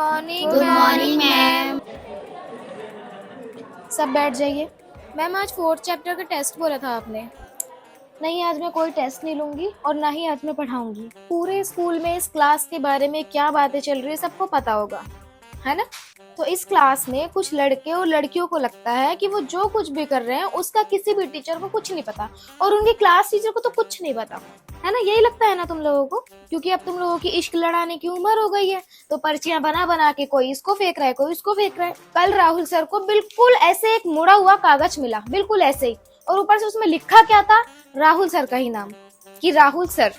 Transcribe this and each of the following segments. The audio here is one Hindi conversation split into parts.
Morning good morning ma'am. सब बैठ जाइए। मैम आज 4th चैप्टर का टेस्ट बोला था आपने। नहीं, आज मैं कोई टेस्ट नहीं लूंगी और ना ही आज मैं पढ़ाऊंगी। पूरे स्कूल में इस क्लास के बारे में क्या बातें चल रही है सबको पता होगा, है ना। तो इस क्लास में कुछ लड़के और लड़कियों को लगता है कि वो जो कुछ भी कर रहे हैं उसका किसी भी टीचर को कुछ नहीं पता, और उनकी क्लास टीचर को तो कुछ नहीं पता, है ना। यही लगता है ना तुम लोगों को, क्योंकि अब तुम लोगों की इश्क लड़ाने की उम्र हो गई है। तो पर्चियां बना बना के कोई इसको फेंक रहा है, कोई इसको फेंक रहा है। कल राहुल सर को बिल्कुल ऐसे एक मुड़ा हुआ कागज मिला, बिल्कुल ऐसे ही, और ऊपर से उसमें लिखा क्या था, राहुल सर का ही नाम, कि राहुल सर।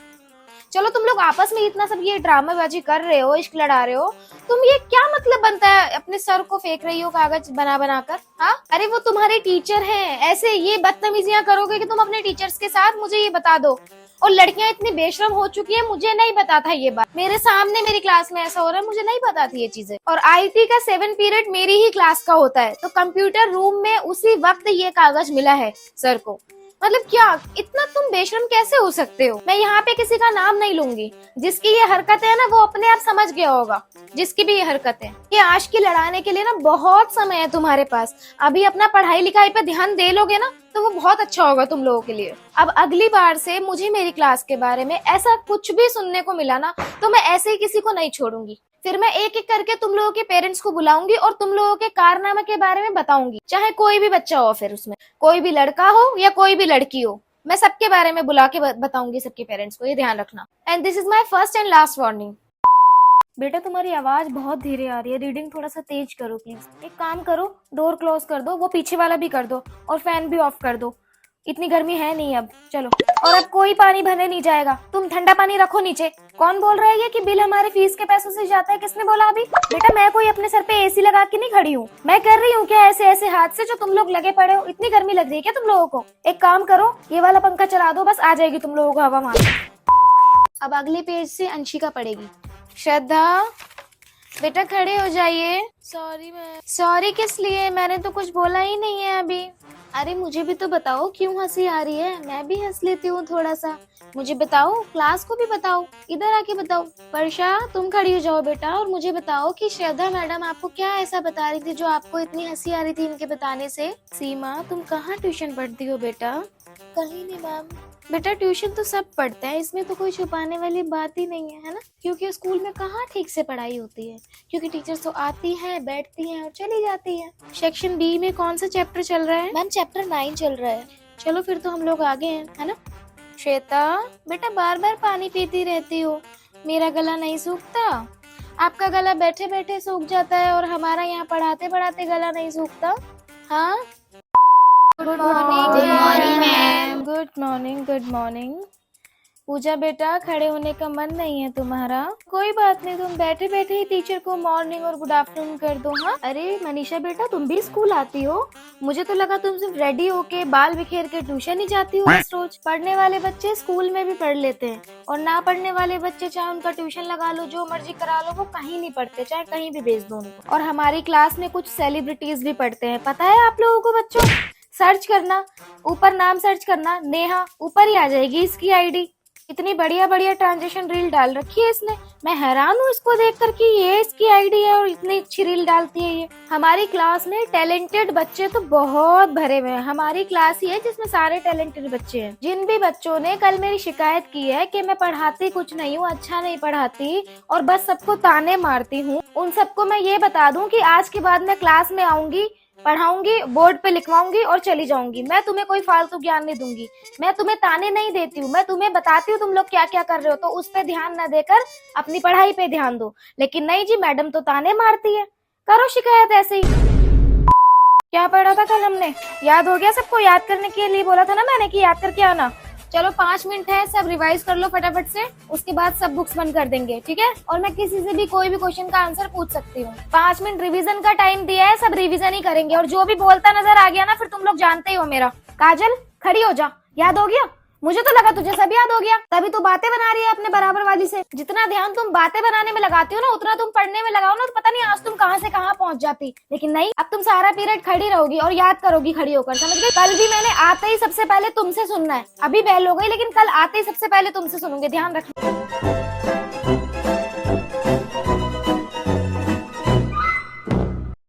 चलो तुम लोग आपस में इतना सब ये ड्रामेबाजी कर रहे हो, इश्क लड़ा रहे हो, तुम ये क्या मतलब बनता है अपने सर को फेंक रही हो कागज बना बना कर। हाँ, अरे वो तुम्हारे टीचर हैं, ऐसे ये बदतमीजियां करोगे कि तुम अपने टीचर्स के साथ, मुझे ये बता दो। और लड़कियां इतनी बेशरम हो चुकी है, मुझे नहीं पता था ये बात। मेरे सामने मेरी क्लास में ऐसा हो रहा है, मुझे नहीं पता थी ये चीजें। और आईटी का 7 पीरियड मेरी ही क्लास का होता है, तो कंप्यूटर रूम में उसी वक्त ये कागज मिला है सर को। मतलब क्या, इतना तुम बेशरम कैसे हो सकते हो। मैं यहाँ पे किसी का नाम नहीं लूंगी, जिसकी ये हरकत है ना वो अपने आप समझ गया होगा, जिसकी भी ये हरकत है। ये आज की लड़ाने के लिए ना बहुत समय है तुम्हारे पास। अभी अपना पढ़ाई लिखाई पे ध्यान दे लोगे ना तो वो बहुत अच्छा होगा तुम लोगों के लिए। अब अगली बार से मुझे मेरी क्लास के बारे में ऐसा कुछ भी सुनने को मिला ना तो मैं ऐसे ही किसी को नहीं छोड़ूंगी। फिर मैं एक एक करके तुम लोगों के पेरेंट्स को बुलाऊंगी और तुम लोगों के कारनामे के बारे में बताऊंगी, चाहे कोई भी बच्चा हो, फिर उसमें कोई भी लड़का हो या कोई भी लड़की हो, मैं सबके बारे में बुला के बताऊंगी सबके पेरेंट्स को, ये ध्यान रखना। And this is my first and last warning. बेटा तुम्हारी आवाज बहुत धीरे आ रही है, रीडिंग थोड़ा सा तेज करो प्लीज। एक काम करो, डोर क्लोज कर दो, वो पीछे वाला भी कर दो और फैन भी ऑफ कर दो। इतनी गर्मी है नहीं अब, चलो। और अब कोई पानी भरने नहीं जाएगा, तुम ठंडा पानी रखो नीचे। कौन बोल रहा है ये कि बिल हमारे फीस के पैसों से जाता है, किसने बोला अभी? बेटा मैं कोई अपने सर पे एसी लगा के नहीं खड़ी हूँ, मैं कर रही हूँ क्या ऐसे ऐसे हाथ से जो तुम लोग लगे पड़े हो। इतनी गर्मी लग रही है क्या तुम लोगों को? एक काम करो, ये वाला पंखा चला दो, बस आ जाएगी तुम लोगों को हवा वहां। अब अगले पेज से अंशिका पढ़ेगी। श्रद्धा बेटा खड़े हो जाइए। Sorry ma'am. सॉरी किस लिए? मैंने तो कुछ बोला ही नहीं है अभी। अरे मुझे भी तो बताओ क्यों हंसी आ रही है, मैं भी हंस लेती हूँ थोड़ा सा। मुझे बताओ, क्लास को भी बताओ, इधर आके बताओ। वर्षा तुम खड़ी हो जाओ बेटा और मुझे बताओ कि श्रद्धा मैडम आपको क्या ऐसा बता रही थी जो आपको इतनी हंसी आ रही थी इनके बताने से। सीमा तुम कहाँ ट्यूशन पढ़ती हो बेटा? कहीं नहीं मैम। बेटा ट्यूशन तो सब पढ़ते हैं, इसमें तो कोई छुपाने वाली बात ही नहीं है ना। क्योंकि स्कूल में कहाँ ठीक से पढ़ाई होती है, क्योंकि टीचर्स तो आती हैं, बैठती हैं और चली जाती हैं। सेक्शन बी में कौन सा चैप्टर चल रहा है? मैम चैप्टर 9 चल रहा है। चलो फिर तो हम लोग आगे हैं, है ना। श्वेता बेटा बार बार पानी पीती रहती हो, मेरा गला नहीं सूखता? आपका गला बैठे बैठे सूख जाता है और हमारा यहाँ पढ़ाते पढ़ाते गला नहीं सूखता। हाँ, good morning ma'am. Good morning, good morning. Pooja बेटा खड़े होने का मन नहीं है तुम्हारा? कोई बात नहीं, तुम बैठे बैठे ही टीचर को मॉर्निंग और गुड आफ्टरनून कर दो। हाँ, अरे मनीषा बेटा तुम भी स्कूल आती हो? मुझे तो लगा तुम सिर्फ रेडी होके बाल बिखेर के ट्यूशन ही जाती हो रोज। पढ़ने वाले बच्चे स्कूल में भी पढ़ लेते हैं, और ना पढ़ने वाले बच्चे चाहे उनका ट्यूशन लगा लो, जो मर्जी करा लो, वो कहीं नहीं पढ़ते, चाहे कहीं भी भेज दो उनको। और हमारी क्लास में कुछ सेलिब्रिटीज भी पढ़ते हैं, पता है आप लोगों को बच्चों? सर्च करना, ऊपर नाम सर्च करना, नेहा, ऊपर ही आ जाएगी इसकी आईडी। इतनी बढ़िया बढ़िया ट्रांजेक्शन रील डाल रखी है इसने, मैं हैरान हूँ इसको देख कर कि ये इसकी आईडी है और इतनी अच्छी रील डालती है ये। हमारी क्लास में टैलेंटेड बच्चे तो बहुत भरे हुए हैं, हमारी क्लास ही है जिसमें सारे टैलेंटेड बच्चे हैं। जिन भी बच्चों ने कल मेरी शिकायत की है कि मैं पढ़ाती कुछ नहीं हूँ, अच्छा नहीं पढ़ाती और बस सबको ताने मारती हूँ, उन सबको मैं ये बता दूं कि आज के बाद मैं क्लास में आऊंगी, पढ़ाऊंगी, बोर्ड पे लिखवाऊंगी और चली जाऊंगी। मैं तुम्हें कोई फालतू ज्ञान नहीं दूंगी, मैं तुम्हें ताने नहीं देती हूँ, मैं तुम्हें बताती हूँ तुम लोग क्या क्या कर रहे हो, तो उस पे ध्यान न देकर अपनी पढ़ाई पे ध्यान दो। लेकिन नहीं जी, मैडम तो ताने मारती है, करो शिकायत ऐसे ही। क्या पढ़ा था कल हमने, याद हो गया सबको? याद करने के लिए बोला था ना मैंने कि याद करके आना। चलो 5 मिनट है, सब रिवाइज कर लो फटाफट से, उसके बाद सब बुक्स बंद कर देंगे, ठीक है? और मैं किसी से भी कोई भी क्वेश्चन का आंसर पूछ सकती हूँ। 5 मिनट रिवीजन का टाइम दिया है, सब रिवीजन ही करेंगे, और जो भी बोलता नजर आ गया ना फिर तुम लोग जानते ही हो मेरा। काजल खड़ी हो जा, याद हो गया? मुझे तो लगा तुझे सब याद हो गया, तभी तो बातें बना रही है अपने बराबर वाली से। जितना ध्यान तुम बातें बनाने में लगाती हो ना, उतना तुम पढ़ने में लगाओ ना, तो पता नहीं आज तुम कहाँ से कहाँ पहुँच जाती। लेकिन नहीं, अब तुम सारा पीरियड खड़ी रहोगी और याद करोगी खड़ी होकर, समझ गई? कल भी मैंने आते ही सबसे पहले तुमसे सुनना है, अभी बेल हो गई लेकिन कल आते ही सबसे पहले तुमसे सुनूंगी, ध्यान रखना।